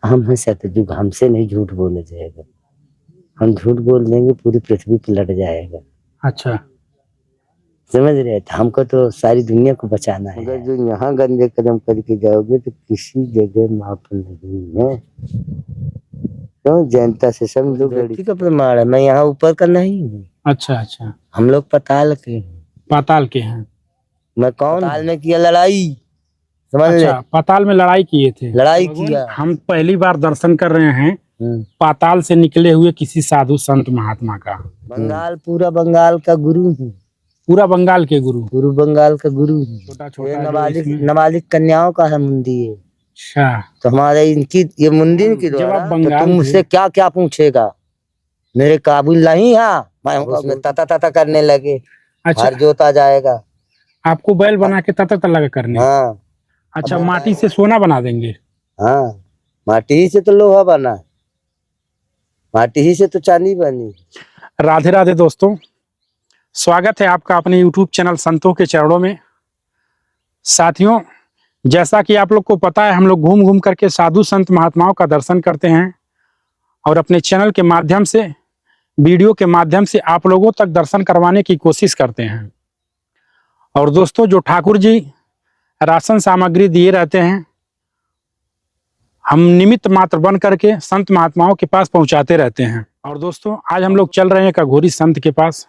हम हैं सतयुग, हमसे नहीं झूठ बोला जाएगा। हम झूठ बोल देंगे पूरी पृथ्वी पलट जाएगा। अच्छा, समझ रहे थे? हमको तो सारी दुनिया को बचाना है। अगर जो यहाँ गंदे कदम करके जाओगे तो किसी जगह माफ नहीं है। क्यों? जनता से समझो, व्यक्ति का प्रमाण है, मैं यहाँ ऊपर का नहीं हूँ। अच्छा, अच्छा, हम लोग पाताल के हैं। पाताल के हैं। मैं कौन? पाताल में किया लड़ाई, समझ ले। अच्छा, पाताल में लड़ाई किए थे। लड़ाई किया। हम पहली बार दर्शन कर रहे हैं पाताल से निकले हुए किसी साधु संत महात्मा का। बंगाल, पूरा बंगाल का गुरु हूँ। पूरा बंगाल के गुरु। गुरु बंगाल का गुरु हूँ। छोटा छोटा नाबालिग कन्याओं का है मंदिर। अच्छा, तो हमारे इनकी ये मंदिर की जब आप तो बंगाल तुम मुझसे क्या क्या पूछेगा? मेरे काबुल नहीं। हाँ, तता तता करने लगे। अच्छा, हर जोता जाएगा। आपको बैल बना के तता तता लगा करने। हाँ। अच्छा, माटी से सोना बना देंगे। हाँ, माटी ही से तो लोहा बना, माटी ही से तो चांदी बनी। राधे राधे दोस्तों, स्वागत है आपका अपने YouTube चैनल संतों के चरणों में। साथियों, जैसा कि आप लोग को पता है, हम लोग घूम घूम करके साधु संत महात्माओं का दर्शन करते हैं और अपने चैनल के माध्यम से, वीडियो के माध्यम से आप लोगों तक दर्शन करवाने की कोशिश करते हैं। और दोस्तों, जो ठाकुर जी राशन सामग्री दिए रहते हैं, हम निमित्त मात्र बन करके संत महात्माओं के पास पहुंचाते रहते हैं। और दोस्तों, आज हम लोग चल रहे हैं एक अघोरी संत के पास,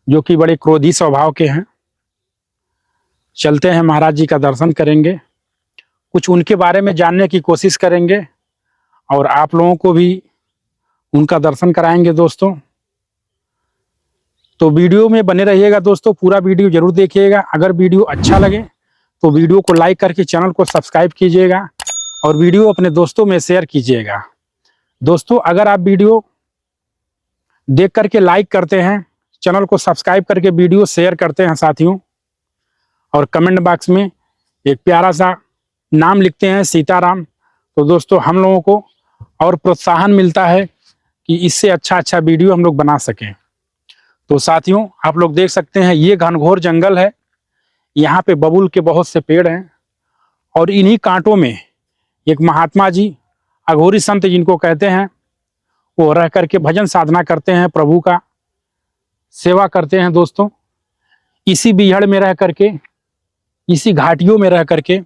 जो कि बड़े क्रोधी स्वभाव के हैं। चलते हैं, महाराज जी का दर्शन करेंगे, कुछ उनके बारे में जानने की कोशिश करेंगे और आप लोगों को भी उनका दर्शन कराएंगे दोस्तों। तो वीडियो में बने रहिएगा दोस्तों, पूरा वीडियो जरूर देखिएगा। अगर वीडियो अच्छा लगे तो वीडियो को लाइक करके चैनल को सब्सक्राइब कीजिएगा और वीडियो अपने दोस्तों में शेयर कीजिएगा। दोस्तों, अगर आप वीडियो देख करके लाइक करते हैं, चैनल को सब्सक्राइब करके वीडियो शेयर करते हैं साथियों, और कमेंट बॉक्स में एक प्यारा सा नाम लिखते हैं सीताराम, तो दोस्तों हम लोगों को और प्रोत्साहन मिलता है कि इससे अच्छा अच्छा वीडियो हम लोग बना सकें। तो साथियों, आप लोग देख सकते हैं, ये घनघोर जंगल है। यहाँ पे बबूल के बहुत से पेड़ हैं और इन्हीं कांटों में एक महात्मा जी, अघोरी संत जिनको कहते हैं, वो रह करके भजन साधना करते हैं, प्रभु का सेवा करते हैं दोस्तों। इसी बिहड़ में रह करके, इसी घाटियों में रह करके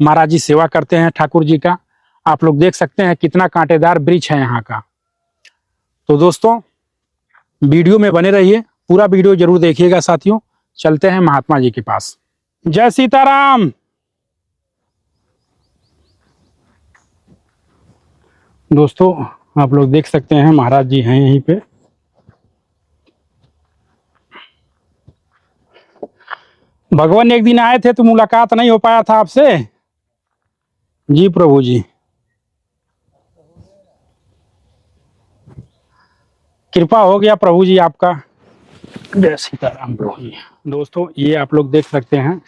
महाराज जी सेवा करते हैं ठाकुर जी का। आप लोग देख सकते हैं कितना कांटेदार वृक्ष है यहाँ का। तो दोस्तों, वीडियो में बने रहिए, पूरा वीडियो जरूर देखिएगा साथियों। चलते हैं महात्मा जी के पास। जय सीताराम। दोस्तों, आप लोग देख सकते हैं महाराज जी हैं यहीं पे। भगवान एक दिन आए थे तो मुलाकात नहीं हो पाया था आपसे। जी प्रभु जी, कृपा हो गया प्रभु जी आपका। जय सीताराम प्रभु जी। दोस्तों, ये आप लोग देख सकते हैं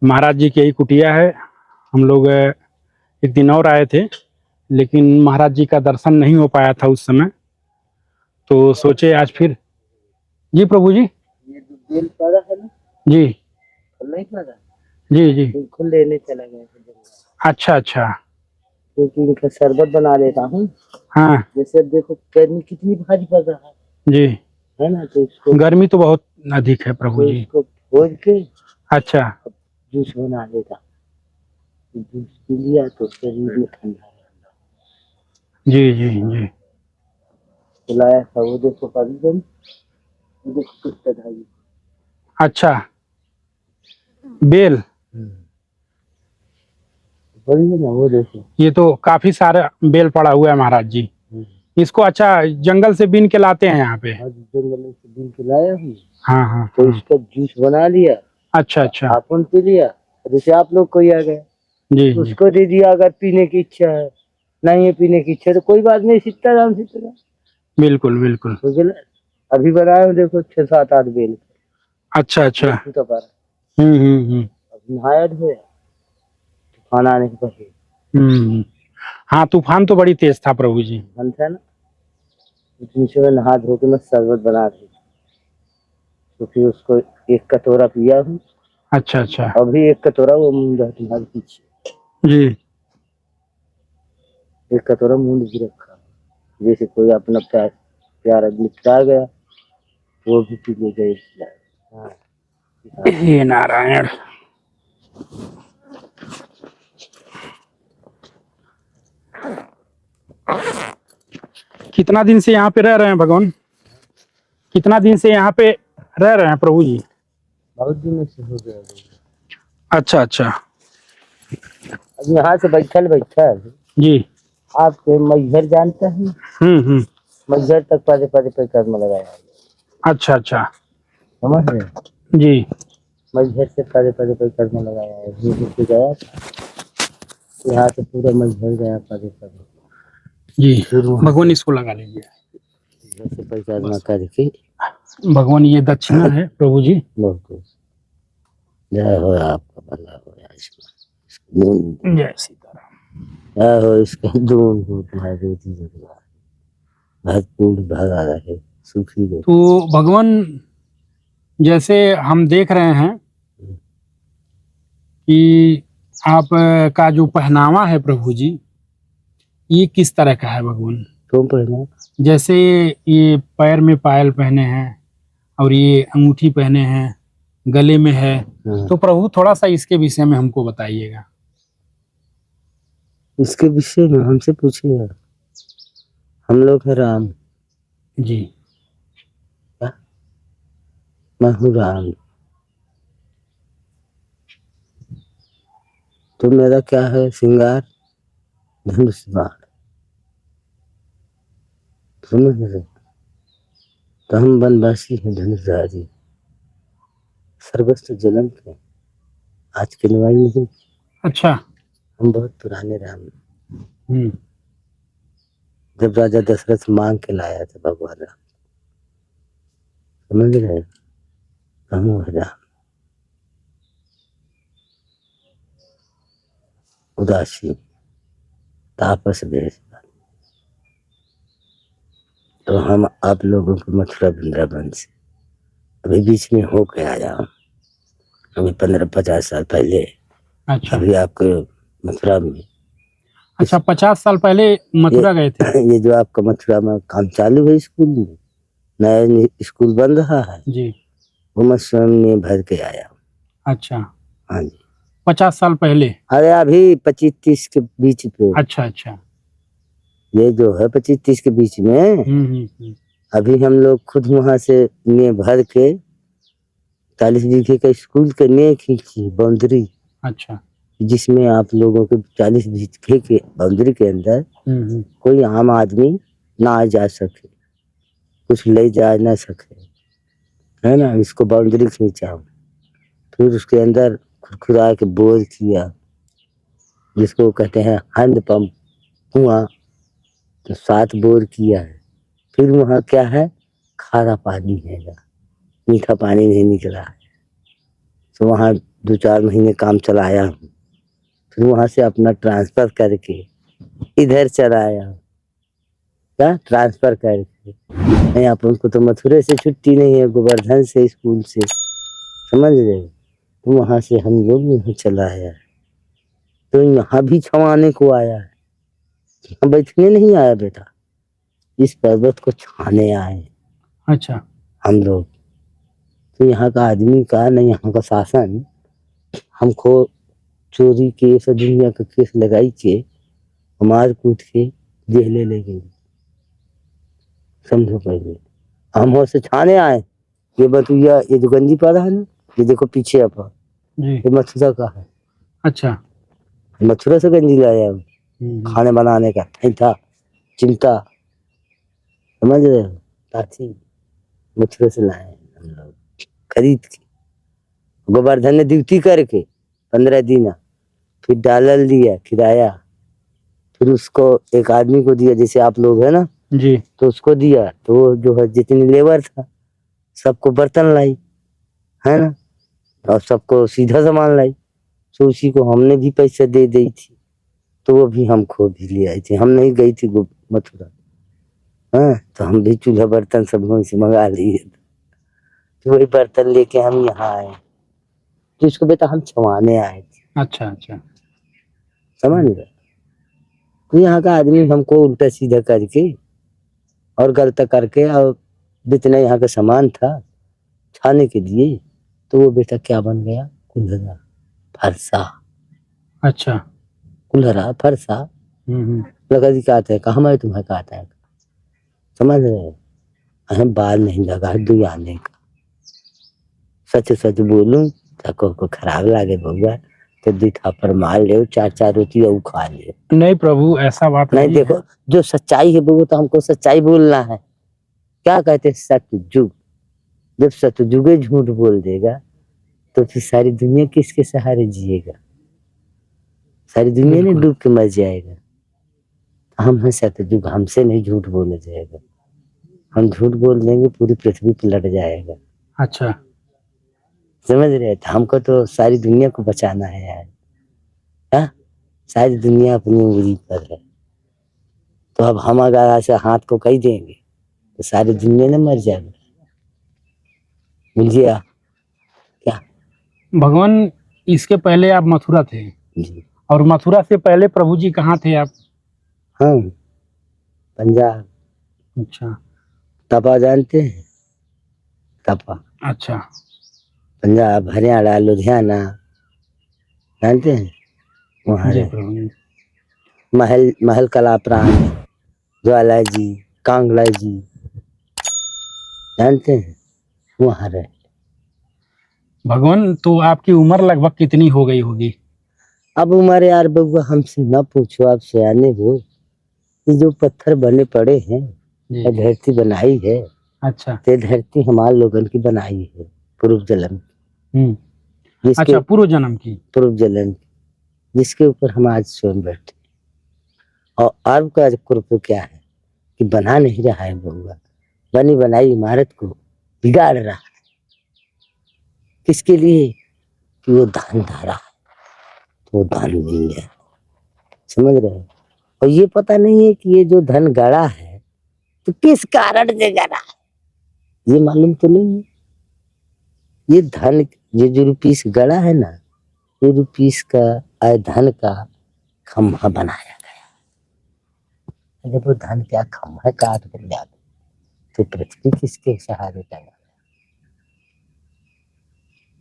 महाराज जी की यही कुटिया है। हम लोग एक दिन और आए थे, लेकिन महाराज जी का दर्शन नहीं हो पाया था उस समय, तो सोचे आज फिर। जी प्रभु जी। ये जो बेल पड़ा है ना, जी नहीं पड़ा, जी जी। बिल्कुल लेने चला गया था। अच्छा अच्छा। क्योंकि इनका शरबत बना लेता हूँ। हाँ। जैसे अब देखो गर्मी कितनी भारी पड़ रहा है जी, ना, तो इसको गर्मी तो बहुत अधिक है प्रभु जी। इसको भोज के अच्छा, जूस बना लेता। जूस पी लिया तो शरीर में ठंडा जी जी जी। बुलाया था। वो देखो परिजन, वो देखो कितना धाई। अच्छा, बेल। परिजन है वो देखो। ये तो काफी सारा बेल पड़ा हुआ है महाराज जी। इसको अच्छा जंगल से बीन के लाते हैं यहाँ पे। आज जंगल से बीन के लाया हूँ। हाँ हाँ। तो इसका जूस बना लिया। अच्छा अच्छा। आपन पी लिया, जैसे आप लोग कोई आ गए जी, उसको दे दिया। अगर पीने की इच्छा है, नहीं है पीने की इच्छा तो कोई बात नहीं, सीताराम सीताराम। बिल्कुल बिल्कुल। अभी बनाए हो देखो 6-7-8 बेल। अच्छा अच्छा। अब नहाया धोया, तूफान आने से पहले। हाँ, तूफान तो बड़ी तेज था प्रभु जी। मन था ना, नीचे में नहा धो के मैं शरबत बना दी, तो फिर उसको एक कटोरा पिया हूँ। अच्छा अच्छा। अभी एक कटोरा वो मुंडा तुम्हारे पीछे। जी। एक कटोरा मूंद भी रखा, जैसे कोई अपना प्यार आदमी आ गया वो भी पी ले गए। हाँ हे नारायण। कितना दिन से यहाँ पे रह रहे हैं भगवान? कितना दिन से यहाँ पे रह रहे हैं प्रभु जी? बहुत दिनों से हो गया। अच्छा अच्छा अब यहाँ से बैठल जी। आपके मैहर जानते हैं? मैहर तक पदे पदे पे कदम लगाया। अच्छा अच्छा समझ रहे जी। मैहर से पदे पदे पे कदम लगाया है। ये गया था यहाँ से पूरा मैहर गया पदे पदे जी। भगवान इसको लगा लीजिए। से पैसा जमा करके भगवान ये दक्षिणा है प्रभु जी। बहुत जय हो, आपका भला हो। जय सीताराम। जय हो, इसके दून हो तुम्हारे रोटी भरपूर भरा रहे, सुखी रहे। तो भगवान जैसे हम देख रहे हैं कि आप का जो पहनावा है प्रभु जी, ये किस तरह का है भगवान? क्यों पहना? जैसे ये पैर में पायल पहने हैं और ये अंगूठी पहने हैं, गले में है। तो प्रभु थोड़ा सा इसके विषय में हमको बताइएगा। इसके विषय में हमसे पूछिएगा। हम लोग है राम जी। क्या? मैं हूँ राम। तो मेरा क्या है श्रृंगार? धनुष बाण। समझ रहे? तो हम वनवासी हैं, धनुषधारी, सर्वस्व जन्म के, आज के नवाई नहीं। अच्छा। हम बहुत पुराने राम हैं। जब राजा दशरथ मांग के लाया था भगवान राम, समझ रहे? हम राम उदासी तापस भेष। तो हम आप लोगों को मथुरा वृंदावन से अभी बीच में हो के आया हूँ, अभी 15-50 साल पहले। अच्छा। अभी आपको मथुरा में। अच्छा, 50 साल पहले मथुरा गए थे? ये जो आपका मथुरा में काम चालू है स्कूल में, नया स्कूल बन रहा है जी, वो मैं स्वयं में भर के आया हूँ। अच्छा। हाँ जी। 50 साल पहले? अरे अभी 25-30 के बीच पे। अच्छा अच्छा। ये जो है 25-30 के बीच में। अभी हम लोग खुद वहां से ने भर के 40 बीघे का स्कूल के ने खींची बाउंड्री। अच्छा। जिसमें आप लोगों के 40 बीघे के बाउंड्री के अंदर कोई आम आदमी ना आ जा सके, कुछ ले जा ना सके, है ना। इसको बाउंड्री खींचा, फिर उसके अंदर खुरखुरा के बोर किया, जिसको कहते हैं हैंड पंप कुआं, तो 7 बोर किया है। फिर वहाँ क्या है, खारा पानी है, मीठा पानी नहीं निकला है। तो वहाँ 2-4 महीने काम चलाया हूँ। फिर वहाँ से अपना ट्रांसफर करके इधर चलाया। क्या ट्रांसफर करके? नहीं, अपन को तो मथुरे से छुट्टी नहीं है, गोवर्धन से स्कूल से, समझ रहे? तो वहाँ से हम लोग यहाँ चला आया है। तो यहाँ भी छवाने को आया है, यहाँ बैठने नहीं आया बेटा, इस पर्वत को छाने आए। अच्छा। हम लोग तो यहाँ का आदमी का नहीं, यहाँ का शासन हमको चोरी केस और दुनिया का केस लगाई के मार कूट के जेल ले गई। समझो पहले हम से छाने आए। ये बतुया, ये जो गंजी पा रहा है ना, ये देखो पीछे अपा, ये मथुरा का है। अच्छा। मथुरा से गंजी लाया खाने बनाने का नहीं था चिंता, समझ रहे हो? ताथी मथुरा से लाए हम लोग खरीद के। गोवर्धन ने ड्यूटी करके 15 दिन, फिर डॉलर दिया किराया, फिर उसको एक आदमी को दिया, जैसे आप लोग है ना जी, तो उसको दिया। तो वो जो है जितनी लेबर था सबको बर्तन लाई, है ना, और सबको सीधा सामान लाई। तो उसी को हमने भी पैसा दे दी थी, तो वो भी हमको भी ले आई थी। हम नहीं गई थी मथुरा, हाँ, तो हम भी चूल्हा बर्तन सब वहीं से मंगा लिए। तो वही बर्तन लेके हम यहाँ आए। तो इसको बेटा हम छवाने आए थे। अच्छा अच्छा, समझ गए? तो यहाँ का आदमी हमको उल्टा सीधा करके और गलत करके, और जितना यहाँ का सामान था खाने के लिए, तो वो बेटा क्या बन गया? कुल्हड़ा फरसा। अच्छा। कुल्हड़ा फरसा। लगा जी कहते हैं, कहा मैं तुम्हें कहता है, समझ रहे? हमें बाल नहीं लगा दू आने का। सच सच बोलूं को खराब लागे बउआ तो 2 थापड़ मार ले, 4 रोटी और खा ले। नहीं प्रभु, ऐसा बात नहीं देखो, जो सच्चाई है बउआ, तो हमको सच्चाई बोलना है। क्या कहते हैं? सतयुग। जब सतयुगे झूठ बोल देगा तो फिर सारी दुनिया किसके सहारे जिएगा? सारी दुनिया ने डूब के मर जाएगा। हम हैं सतयुग, हमसे नहीं झूठ बोला जाएगा। हम झूठ बोल देंगे पूरी पृथ्वी पे लट जाएगा। अच्छा, समझ रहे? तो हमको तो सारी दुनिया को बचाना है यार। हा? सारी दुनिया अपनी उंगली पर है, तो अब हम अगर ऐसे हाथ को कही देंगे तो सारी दुनिया ने मर जाएगा। बुझिए क्या भगवान, इसके पहले आप मथुरा थे जी? और मथुरा से पहले प्रभु जी कहाँ थे आप? हाँ, पंजाब। अच्छा। तपा जानते हैं? तपा। अच्छा। पंजाब, हरियाणा, लुधियाना जानते हैं? वहाँ जी रहे। प्रभु जी। महल कला प्रांत, ज्वाला जी, कांगड़ा जी जानते हैं? वहाँ रहे। भगवान, तो आपकी उम्र लगभग कितनी हो गई होगी? अब हमारे यार बबुआ हमसे न पूछो, आप सयाने हो। ये जो पत्थर बने पड़े हैं, ये धरती बनाई है। अच्छा। ये धरती हमारे लोगन की बनाई है, पूर्व जन्म। अच्छा, पूर्व जन्म की। पूर्व जन्म, जिसके ऊपर हम आज स्वयं बैठे। और अर्ब का कुर्ब क्या है कि बना नहीं रहा है बबुआ, बनी बनाई इमारत को बिगाड़ रहा है। किसके लिए? कि वो धन धारा है, तो वो धन नहीं है। समझ रहे हैं? और ये पता नहीं है कि ये जो धन गड़ा है तो किस कारण से गड़ा है, ये मालूम तो नहीं है। ये धन, ये जो रुपीस गड़ा है ना, ये रुपीस का धन का खम्भा बनाया गया। जब वो धन क्या खम्भा काट कर ले तो पृथ्वी किसके सहारे टंगा?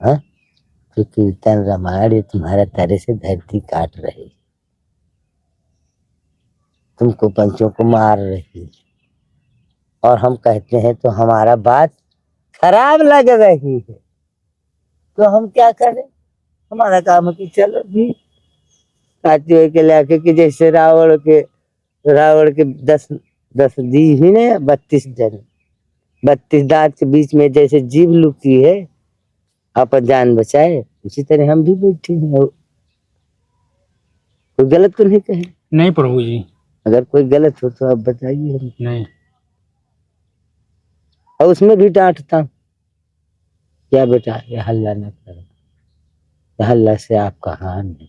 हाँ, तो कीर्तन रामायण तुम्हारा तरह से धरती काट रही, तुमको पंचों को मार रही, और हम कहते हैं तो हमारा बात खराब लग रही है, तो हम क्या करें? हमारा काम है कि चलो भी काटी हुए के लाके, कि जैसे रावण के 10 दी ही ने 32 जन, 32 दांत के बीच में जैसे जीव लुकी है, अपन जान बचाए, उसी तरह हम भी बैठे हैं। कोई गलत तो नहीं कहे? नहीं प्रभु जी। अगर कोई गलत हो तो आप बताइए हम। नहीं। और उसमें भी डांटता हूं, क्या बेटा ये हल्ला न करो, हल्ला से आपका हान है।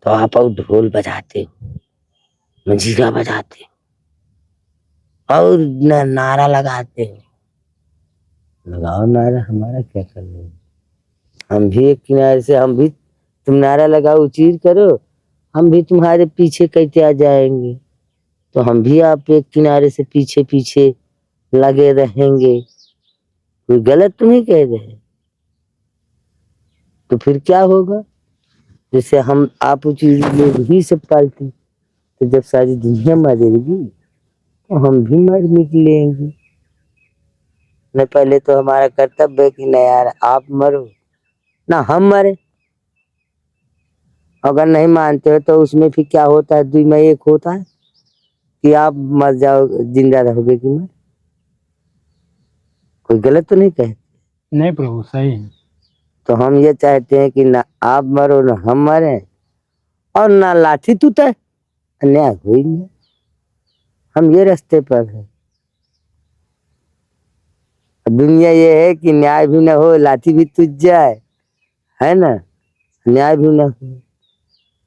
तो आप और ढोल बजाते हो, मंजीरा बजाते हो और नारा लगाते हो। लगाओ नारा, हमारा क्या कर रहे हो? हम भी एक किनारे से, हम भी, तुम नारा लगाओ चीर करो, हम भी तुम्हारे पीछे कैसे आ जाएंगे, तो हम भी आप एक किनारे से पीछे पीछे लगे रहेंगे। कोई गलत तो नहीं कह रहे? तो फिर क्या होगा? जैसे हम आप चीज ही सब पालती, तो जब सारी दुनिया मरेगी तो हम भी मर मिट लेंगे। न पहले तो हमारा कर्तव्य है कि न यार आप मरो ना हम मरे। अगर नहीं मानते हो तो उसमें फिर क्या होता है? 2 में 1 होता है कि आप मर जाओ, जिंदा रहोगे कि मर। कोई गलत तो नहीं कहे? नहीं प्रभु, सही है। तो हम ये चाहते हैं कि ना आप मरो ना हम मरे, और ना लाठी टूटे, अन्याय हुई नहीं। हम ये रास्ते पर है। दुनिया ये है कि न्याय भी ना हो, लाठी भी टूट जाए, है ना, न्याय भी ना हो।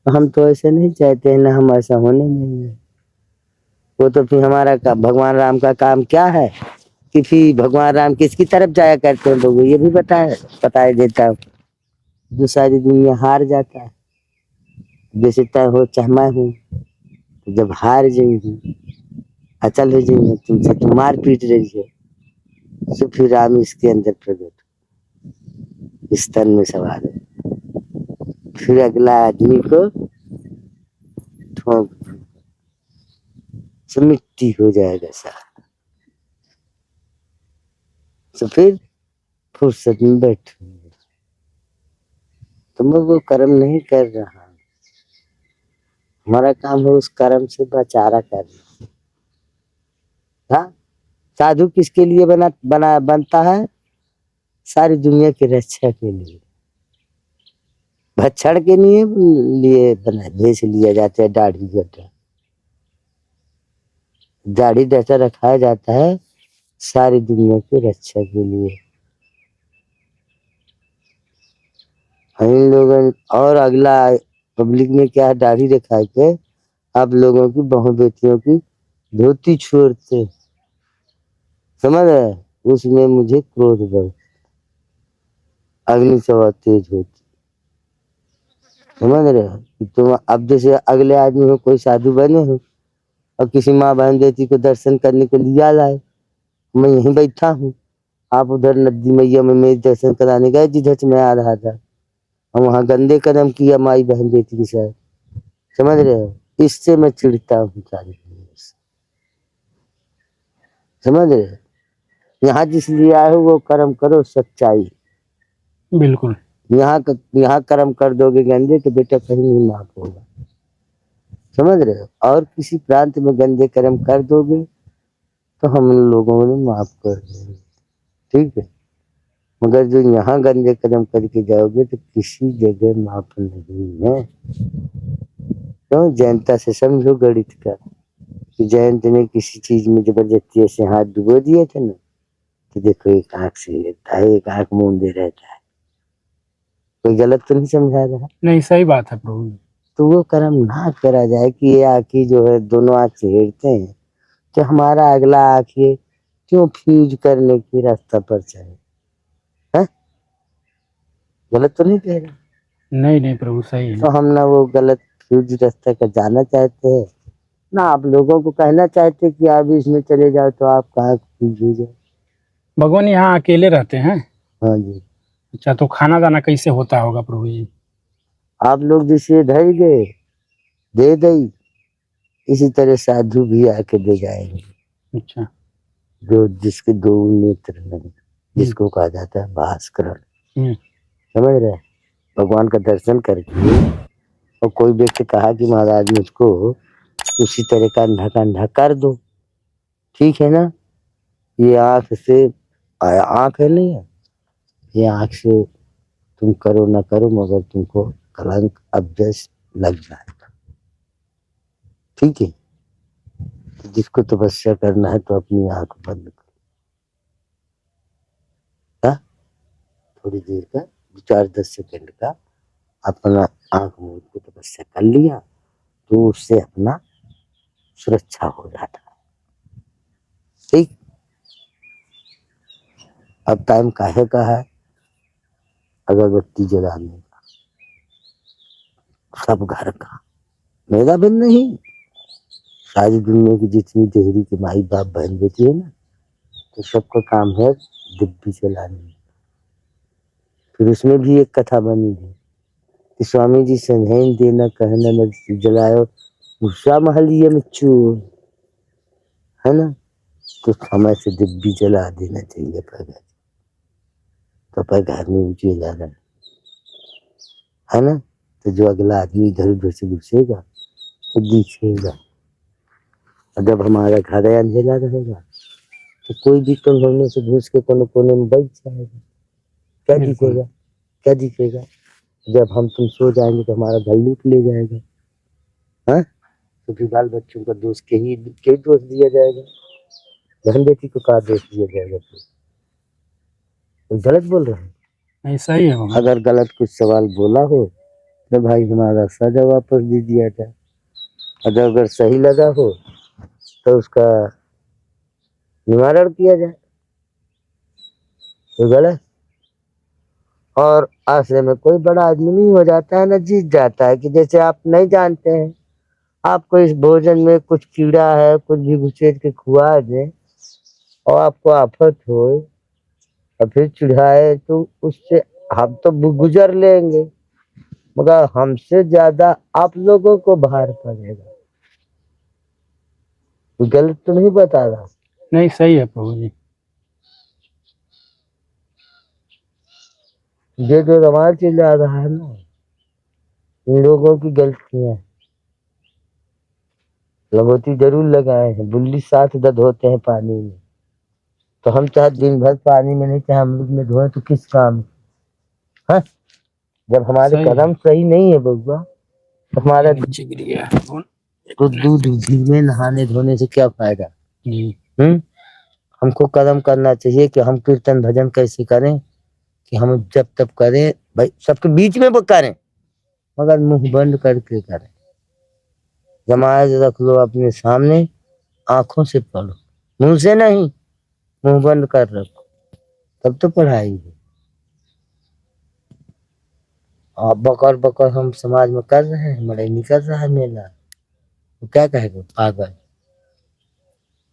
हम तो ऐसे नहीं चाहते हैं, ना हम ऐसा होने देंगे। वो तो फिर हमारा भगवान राम का काम क्या है कि फिर भगवान राम किसकी तरफ जाया करते हैं लोग, ये भी बता देता हूँ। जो सारी दुनिया हार जाता है, जैसे तय हो चाहे मैं हूँ, तो जब हार जाएगी, अचल हो जाएगी तुमसे, तुम मार पीट रही है, तो फिर राम इसके अंदर प्रकट, इस तन में सवार है, फिर अगला आदमी को ठोक तो मिट्टी हो जाएगा सारा। तो फिर फुर्सत में बैठूंगे, तो मैं वो कर्म नहीं कर रहा, हमारा काम है उस कर्म से बचारा करना। हाँ, साधु किसके लिए बनता है? सारी दुनिया की रक्षा के लिए, भक्षण के लिए बना भेज लिया जाता है। दाढ़ी गड्ढा, दाढ़ी डचा रखाया जाता है सारी दुनिया की रक्षा के लिए। इन लोगों और अगला पब्लिक में क्या है, दाढ़ी रखा के आप लोगों की बहू बेटियों की धोती छोड़ते, समझ रहे? उसमें मुझे क्रोध बढ़, अग्नि सवा तेज होती, समझ रहे? तुम अब जैसे अगले आदमी हो, कोई साधु बने हो और किसी माँ बहन बेटी को दर्शन करने के लिए लाए, मैं यहीं बैठा हूँ, आप उधर नदी मैया में मेरे दर्शन कराने गए जिधर से मैं आ रहा था, और वहां गंदे कर्म किया माई बहन बेटी के साथ, समझ रहे हो? इससे मैं चिढ़ता हूँ सारी दुनिया से, समझ रहे हो? यहाँ जिस लिए आए हो वो कर्म करो सच्चाई, बिल्कुल। यहाँ कर्म कर दोगे गंदे तो बेटा कहीं नहीं माफ होगा, समझ रहे हो? और किसी प्रांत में गंदे कर्म कर दोगे तो हम लोगों ने माफ कर देंगे, ठीक है? मगर जो यहाँ गंदे कर्म करके जाओगे तो किसी जगह माफ नहीं है। तो जैनता से समझो गणित का, कि जयंत ने किसी चीज में जबरदस्ती ऐसे हाथ डुबो दिए थे ना, तो देखो एक आंख से लेता है, एक आंख मूंदे रहता है, कोई गलत तो नहीं समझा रहा? नहीं, सही बात है प्रभु। तो वो कर्म ना करा जाए कि ये आंखें जो है दोनों आंख से हेरते हैं, तो हमारा अगला आंख ये क्यों फ्यूज करने की रास्ता पर चले? है गलत तो नहीं कह रहा? नहीं नहीं प्रभु, सही है। तो हम ना वो गलत फ्यूज रास्ता का जाना चाहते हैं, ना आप लोगों को कहना चाहते कि आप इसमें चले जाओ तो आप कहाँ फ्यूज हो जाए। भगवान यहाँ अकेले रहते हैं? हाँ जी। अच्छा, तो खाना दाना कैसे होता होगा प्रभु जी? आप लोग जिसे धर गए दे दई, इसी तरह साधु भी आके दे जाएंगे। अच्छा। जो जिसके दो नेत्र नहीं, जिसको कहा जाता है भास्करण, समझ रहे? भगवान का दर्शन करके और कोई व्यक्ति कहा कि महाराज मुझको उसी तरह का अंधा कर दो, ठीक है ना? ये आंख से, आंख है नहीं है, ये आंख से तुम करो ना करो मगर तुमको कलंक अभ्यस लग जाएगा, ठीक है? जिसको तपस्या करना है तो अपनी आंख बंद करो, थोड़ी देर का 4-10 सेकंड का अपना आंख मूंद के तपस्या कर लिया तो उससे अपना सुरक्षा हो जाता है, ठीक? अब टाइम काहे का है? अगरबत्ती जलाने का, सब घर का, मेरा भी नहीं, सारी दुनिया की जितनी देहरी के माई बाप बहन बेटी है ना, तो सबका काम है दिव्य जलाने। फिर उसमें भी एक कथा बनी है कि स्वामी जी संधेन देना कहना न जलायो उषा महलिया में चूर, है ना? तो समय से दिव्य जला देना चाहिए पर घर, तो पर घर में उजियाला रहे, है ना? तो जो अगला आदमी इधर उधर से घुसेगा तो दिखेगा, और जब हमारा घर अंधेरा रहेगा तो कोई भी कोने से घुस के कोने में बैठ जाएगा, क्या दिखेगा? क्या दिखेगा? जब हम तुम सो जाएंगे तो हमारा घर लूट ले जाएगा, हाँ? तो फिर बाल बच्चों का दोष के ही दोष दिया जाएगा, बहन बेटी को कहा दोष दिया जाएगा? तो गलत बोल रहे हैं? नहीं, सही है। अगर गलत कुछ सवाल बोला हो तो भाई हमारा सजा वापस दे दिया जाए, और अगर सही लगा हो तो उसका निवारण किया जाए, तो गलत। और आश्रम में कोई बड़ा आदमी नहीं हो जाता है ना जीत जाता है, कि जैसे आप नहीं जानते हैं आपको इस भोजन में कुछ कीड़ा है, कुछ भी घुसेड़ के खुआ दे और आपको आफत हो और फिर चिढ़ाए तो उससे हम तो गुजर लेंगे, मगर हमसे ज्यादा आप लोगों को भार पड़ेगा। गलत तो नहीं बता रहा? नहीं, सही है प्रभु जी। ये जो रवाज चला रहा है ना, इन लोगों की गलतियां। लगोती जरूर लगाए हैं, बुल्ली 7 धोते हैं पानी में, तो हम चाहे दिन भर पानी में नहीं, चाहे अमृत में धोए तो किस काम? हाँ, जब हमारे सही कदम सही नहीं है बउआ, तो हमारा नीचे गिर गया है। तो दूध घी में नहाने धोने से क्या फायदा? जी। हमको कदम करना चाहिए कि हम कीर्तन भजन कैसे करें, कि हम जब तब करें भाई, सबके बीच में वो करें, मगर मुंह बंद करके करें। जमायत रख लो अपने सामने, आंखों से पढ़ो, मुंह से नहीं, मुंह बंद कर रखो, तब तो पढ़ाई है। आप बकर बकर हम समाज में कर रहे हैं, मड़ई नहीं कर रहा है मेला, तो क्या कहेगा? पागल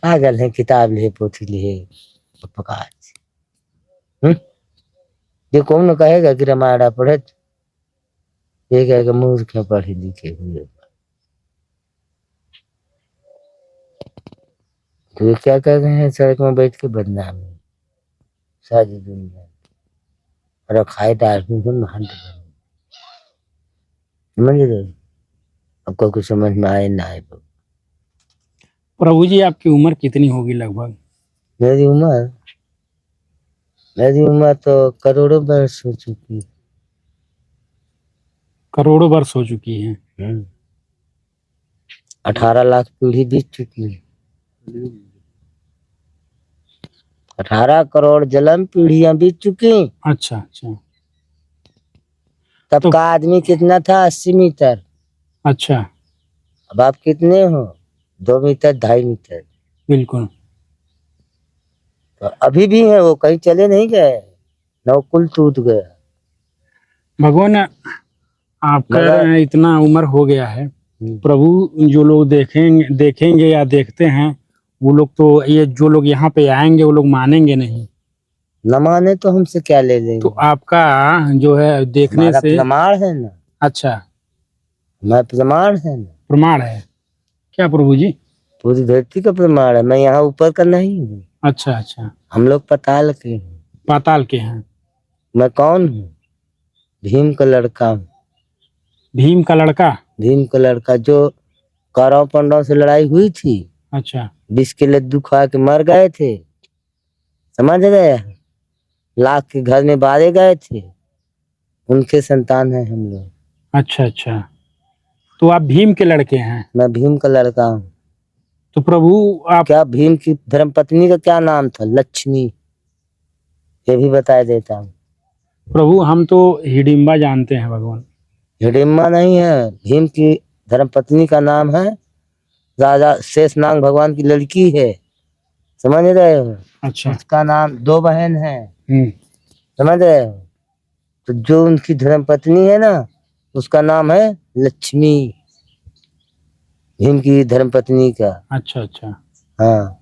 पागल है, किताब ले पोथी ले पका। ये कौन कहेगा कि रामायण पढ़े? ये कहेगा मूर्ख है, पढ़े लिखे हुए। तो ये क्या कर रहे हैं? सड़क में बैठ के बदनामी सारी दुनिया, और खाए आदमी को नहाने समझ रहे? आपको कुछ समझ में आए ना आए? प्रभु जी आपकी उम्र कितनी होगी लगभग? मेरी उम्र तो करोड़ों वर्ष हो चुकी। करोड़ों वर्ष हो चुकी है। 18 लाख पीढ़ी बीत चुकी है। 18 करोड़ जन्म पीढ़ियां बीत चुकी। अच्छा अच्छा। तब का आदमी कितना था? 80 मीटर। अच्छा। अब आप कितने हो? 2 मीटर 2.5 मीटर। बिल्कुल। तो अभी भी है, वो कहीं चले नहीं गए, नवकुल टूट गया। भगवान आपका इतना उम्र हो गया है, प्रभु जो लोग देखेंगे या देखते हैं, वो लोग तो ये जो लोग यहाँ पे आएंगे वो लोग मानेंगे नहीं। न माने तो हमसे क्या ले लेंगे? तो आपका जो है देखने से प्रमाण है ना। अच्छा, मैं प्रमाण है ना। प्रमाण है क्या प्रभु जी? पूरी धरती का प्रमाण है। मैं यहाँ ऊपर का नहीं हूँ। अच्छा अच्छा। हम लोग पाताल के हैं। पाताल के हैं। मैं कौन हूँ? भीम का लड़का हूँ। भीम का लड़का? भीम का लड़का, जो कौरव पांडवों से लड़ाई हुई थी। अच्छा। 20 के लड्डू खा के मर गए थे, समझ गए? लाख के घर में बारे गए थे, उनके संतान हैं हम लोग। अच्छा अच्छा, तो आप भीम के लड़के हैं? मैं भीम का लड़का हूँ। तो प्रभु आप क्या भीम की धर्मपत्नी का क्या नाम था? लक्ष्मी। ये भी बता देता हूँ। प्रभु हम तो हिडिंबा जानते हैं भगवान। हिडिंबा नहीं है, भीम की धर्मपत्नी का नाम है राजा शेषनाग भगवान की लड़की है, समझ रहे हो? अच्छा। उसका नाम 2 बहन है, समझ रहे हो? तो जो उनकी धर्मपत्नी है ना, उसका नाम है लक्ष्मी, भीम की धर्मपत्नी का। अच्छा अच्छा। हाँ।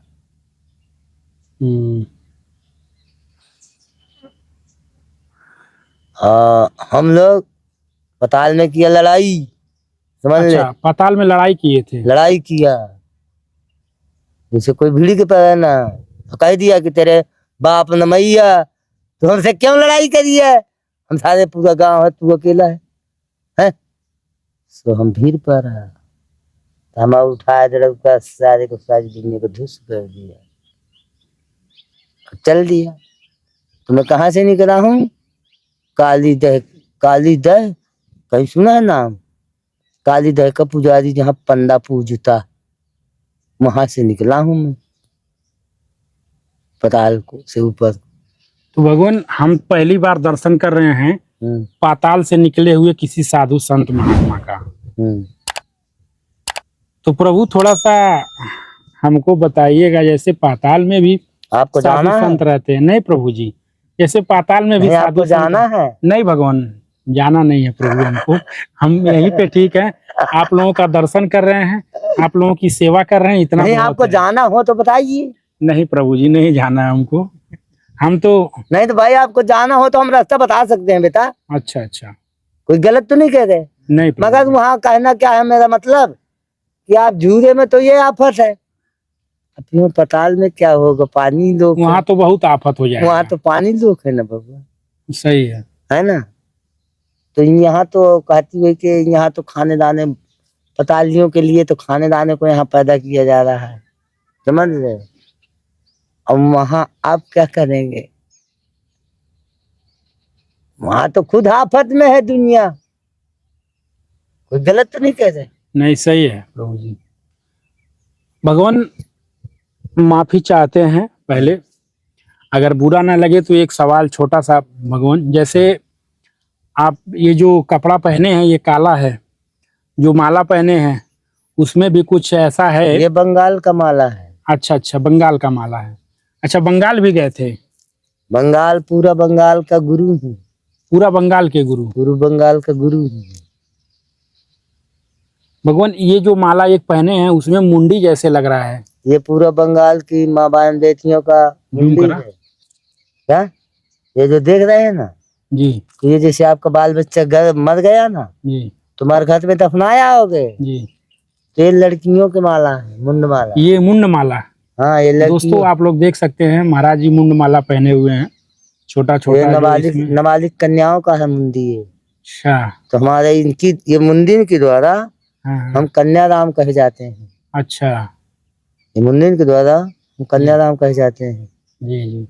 हम लोग पाताल में किया लड़ाई, समझ ले? अच्छा, पाताल में लड़ाई किए थे? लड़ाई किया, जैसे कोई भीड़ के पैर ना तो कह दिया कि तेरे बाप न मैया, तो हमसे क्यों लड़ाई करी है? हम सारे पूरा गांव है, तू अकेला है? सो हम भीड़ पर है, हम उठाए सारे को, सारी दुनिया को धुस कर दिया, चल दिया। तो मैं कहाँ से निकला हूँ? काली दह कहीं सुना है नाम? काली दह का पुजारी जहाँ पंडा पूजता, वहां से निकला हूँ मैं, पाताल को से ऊपर। तो भगवान हम पहली बार दर्शन कर रहे हैं पाताल से निकले हुए किसी साधु संत महात्मा का। तो प्रभु थोड़ा सा हमको बताइएगा, जैसे पाताल में भी आपको साधु संत रहते हैं? नहीं प्रभु जी, जैसे पाताल में भी साधु जाना है? नहीं भगवान, जाना नहीं है प्रभु हमको, हम यहीं पे ठीक है। आप लोगों का दर्शन कर रहे हैं, आप लोगों की सेवा कर रहे हैं, इतना नहीं, बहुत आपको है। जाना हो तो बताइए। नहीं प्रभु जी, नहीं जाना है हमको, हम तो। नहीं तो भाई आपको जाना हो तो हम रास्ता बता सकते हैं बेटा, अच्छा अच्छा, कोई गलत तो नहीं कह रहे। नहीं प्रभु मगर जी। वहाँ कहना क्या है मेरा मतलब कि आप झूले में तो ये आफत है, अपने पताल में क्या होगा, पानी लोग वहाँ तो बहुत आफत हो वहाँ जाएगा। तो पानी लोग है ना बाबा, सही है ना। तो यहाँ तो कहती है कि यहाँ तो खाने दाने पतालियों के लिए तो खाने दाने को यहाँ पैदा किया जा रहा है, समझ रहे। अब वहाँ आप क्या करेंगे, वहाँ तो खुद आफत में है दुनिया, कोई गलत तो नहीं कह रहे। नहीं, सही है प्रभु जी। भगवान माफी चाहते हैं पहले, अगर बुरा ना लगे तो एक सवाल छोटा सा भगवान, जैसे आप ये जो कपड़ा पहने हैं ये काला है, जो माला पहने हैं उसमें भी कुछ ऐसा है? ये बंगाल का माला है। अच्छा अच्छा, बंगाल का माला है। अच्छा, बंगाल भी गए थे? बंगाल, पूरा बंगाल का गुरु हूँ, पूरा बंगाल के गुरु? पूरा बंगाल का गुरु हूँ। भगवान ये जो माला एक पहने हैं उसमें मुंडी जैसे लग रहा है। ये पूरा बंगाल की माँ बहन बेटियों का मुंडी करा? है। क्या ये जो देख रहे हैं ना, जी तो ये जैसे आपका बाल बच्चा मर गया ना, जी तुम्हारे घर में दफनाया होगे, जी, तो ये लड़कियों की माला है, मुंड माला। ये मुंड माला। हाँ, ये दोस्तों आप लोग देख सकते हैं महाराज जी मुंड माला पहने हुए हैं, छोटा ये छोटा जो नाबालिग इसमें। नाबालिग कन्याओं का है मुंडी ये। अच्छा, तो हमारे इनकी ये मुंडिन के द्वारा हाँ हाँ, हम कन्याराम कहे जाते हैं। अच्छा, ये मुंडिन के द्वारा हम कन्याराम कहे जाते हैं, जी जी।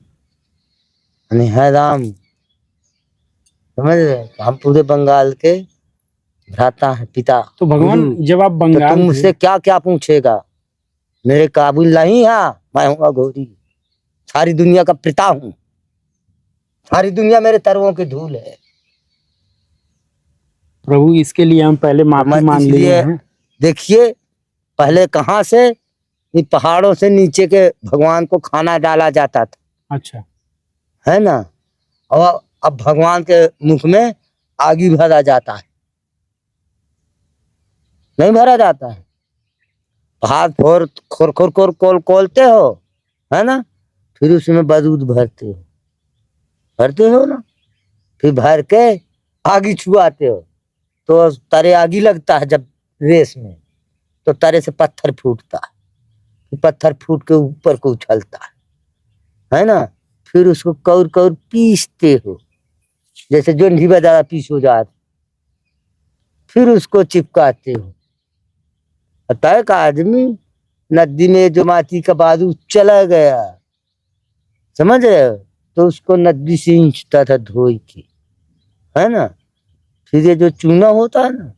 यानी है राम, समझ रहे। तो हम पूरे बंगाल के भ्राता है, पिता। तो भगवान गुरु। जब आप तो बंगाल तुम थे, मुझसे क्या क्या पूछेगा, मेरे काबिल नहीं है, मैं हूँ घोरी, सारी दुनिया का पिता हूँ, सारी दुनिया मेरे तरुओं की धूल है। प्रभु इसके लिए हम पहले तो माफी मैं मांग लिए इसलिए हैं। देखिए, पहले कहाँ से इन पहाड़ों से नीचे के भगवान को खाना डाला जाता था, अच्छा, है ना। और अब भगवान के मुख में आगी भरा जाता है, नहीं भरा जाता है। हाथ फोर खोर खोर खोर खोलते हो, है ना, फिर उसमें बारूद भरते हो ना, फिर भर के आगी छुआते हो, तो तरे आगी लगता है जब रेस में, तो तरे से पत्थर फूटता है, फिर पत्थर फूट के ऊपर को उछलता है ना। फिर उसको कौर कौर पीसते हो, जैसे जोंधी बाजारा पीस हो जाता, फिर उसको चिपकाते हो। पता है का आदमी नदी में जो माटी का बारूद चला गया, समझ रहे हो, तो उसको नदी से इंचता था धोई के, है ना। फिर ये जो चूना होता है ना,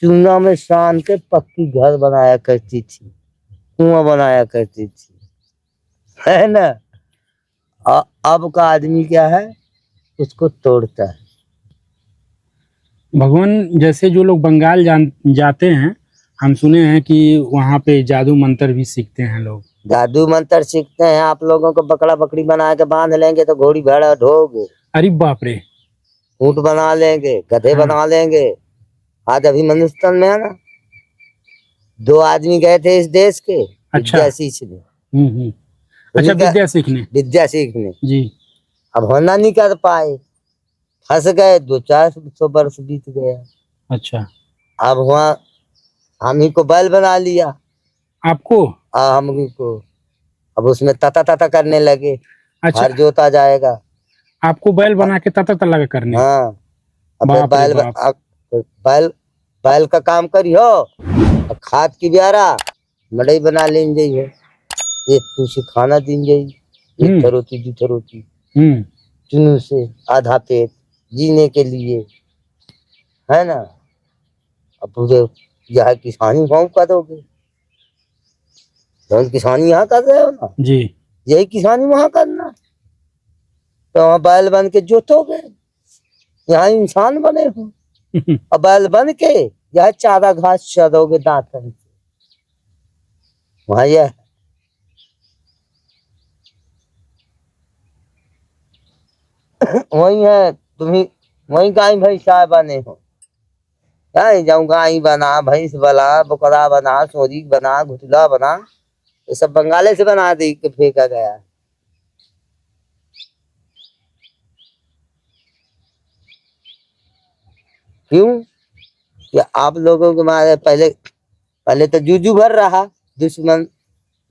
चूना में सान के पक्की घर बनाया करती थी, कुआं बनाया करती थी, है ना। अब का आदमी क्या है, उसको तोड़ता है। भगवान जैसे जो लोग बंगाल जाते हैं, हम सुने हैं कि वहाँ पे जादू मंत्र भी सीखते हैं लोग। जादू मंत्र सीखते हैं, आप लोगों को बकरा बकरी बना के बांध लेंगे तो घोड़ी भेड़ा ढोगे, अरे बाप रे, ऊंट बना लेंगे, गधे हाँ। बना लेंगे। आज अभी मनुष्यतन में है ना, 2 आदमी गए थे इस देश के अच्छा, विद्या सीखने, अच्छा, उनका विद्या सीखने। विद्या सीखने। जी, अब होना नहीं कर पाए, फंस गए, 200-400 वर्ष बीत गया। अच्छा, अब वहाँ हम ही को बैल बना लिया, आपको? हम ही को, अब उसमें तता तता करने लगे, अच्छा, हर जोता जाएगा। आपको बैल बना के तता लगा करने? हाँ, अब बाप रे बाप। बैल बैल का काम करियो, और खाद की ब्यारा मड़ई बना लेन जाइए, एक तुझे खाना दिन जाइए, एक थरोती 2 थरोती चुनू से आधा पेट जीने के लिए, है ना। अब पूरे यह किसानी गाँव का दोगे, तो किसानी यहाँ कर रहे हो ना जी, यही किसानी वहां करना, तो वहाँ बैल बन के जोतोगे, यहाँ इंसान बने हो, और बैल बन के यह चारा घास चरोगे दांतन से, वहां यह वही है, तुम्ही वही गाय भैंसा बने हो, जाऊँ गाय बना, भैंस बना, बकरा बना, सोरी बना, घुटला बना, ये सब बंगाले से बना दी के फेंका गया। क्यों? कि आप लोगों के मारे पहले तो जूजू भर रहा दुश्मन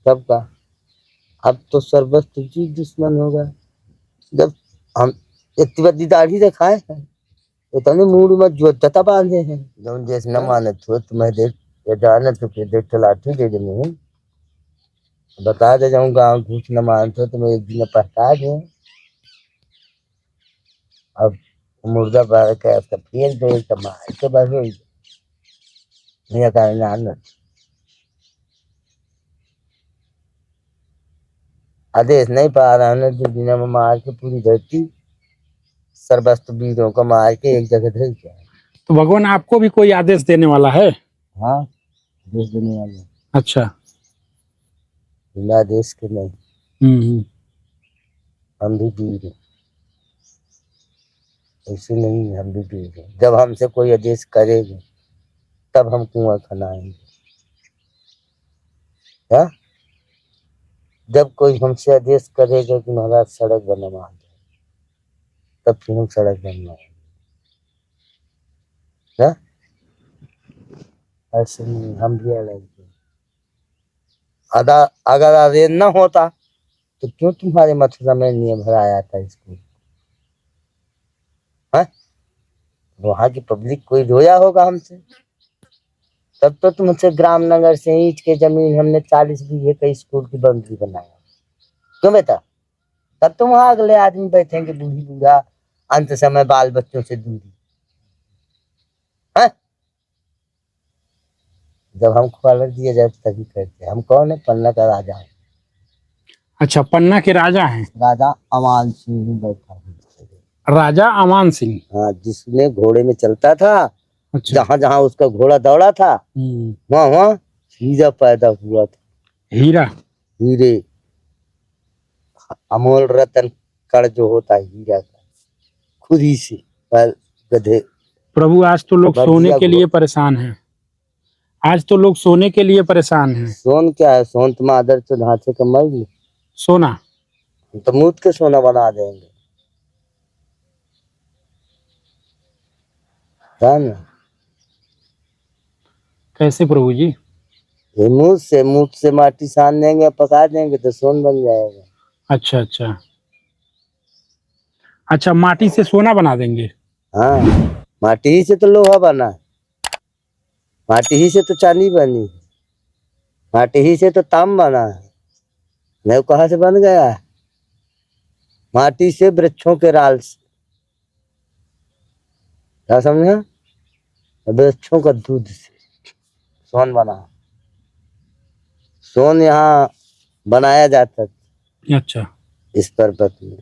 सबका, अब तो सर्वस्व जी दुश्मन होगा। जब हम इतनी बड़ी दाढ़ी दिखाए हैं, इतने मूड में जो जता बांधे हैं, जब देश न माने तो तुम्हें देख ये जाने तो फिर देख लाठी दे देनी, बता दे जाऊँ गाँव घूस न मानते तो मैं एक दिन पछता दे। अब मुर्दा बाहर का उसका फेल दे तो मार के बस नहीं कारण आदेश नहीं पा रहा है, जो दुनिया में मार के पूरी धरती सर्वस्व वीरों को मार के एक जगह धर गया। तो भगवान आपको भी कोई आदेश देने वाला है? हाँ, आदेश देने वाले। अच्छा, बिना आदेश के नहीं। हम भी वीर हैं, ऐसे नहीं, हम भी वीर हैं। जब हमसे कोई आदेश करेगा तब हम कुआं खनाएंगे। क्या? जब कोई हमसे आदेश करेगा कि महाराज सड़क बनवा दे, तब फिर हम सड़क बनवाएंगे। क्या? ऐसे नहीं, हम भी अलग हैं। अगर आदेश न होता तो क्यों तुम्हारे मथुरा में नियम भराया था इसको? वहां की पब्लिक कोई रोया होगा हमसे, तब तो तुमसे ग्राम नगर से ईंट के जमीन हमने 40 बीघे का स्कूल की बाउंड्री बनाया। क्यों बेटा? तब तो वहां अगले आदमी बैठेंगे, बूढ़ी बूढ़ा, अंत समय बाल बच्चों से दूरी है। जब हमको ऑर्डर दिया जाए तभी करते। हम कौन है? पन्ना का राजा है। अच्छा, पन्ना के राजा हैं? राजा अमान सिंह बैठा है। राजा अमान सिंह? हाँ, जिसने घोड़े में चलता था। अच्छा। जहाँ जहाँ उसका घोड़ा दौड़ा था वहाँ वहाँ हीरा पैदा हुआ था। हीरा? हीरे, अमोल रतन कण जो होता है हीरा का, खुद ही से पर गधे। प्रभु, आज तो लोग सोने के लिए परेशान हैं। आज तो लोग सोने के लिए परेशान हैं। सोन क्या है? सोन तो मादर तो ढांचे का मर सोना तो मूत के सोना बना देंगे। कैसे प्रभु जी? ये मूत से माटी सान देंगे, पका देंगे तो सोन बन जाएगा। अच्छा अच्छा अच्छा, माटी से सोना बना देंगे? हाँ, माटी ही से तो लोहा बना, माटी ही से तो चांदी बनी, माटी ही से तो तांबा बना है। नहीं, कहाँ से बन गया? माटी से, वृक्षों के राल से। क्या समझा? वृक्षों का दूध से सोन बना। सोन यहाँ बनाया जाता था। अच्छा। इस पर्वत में।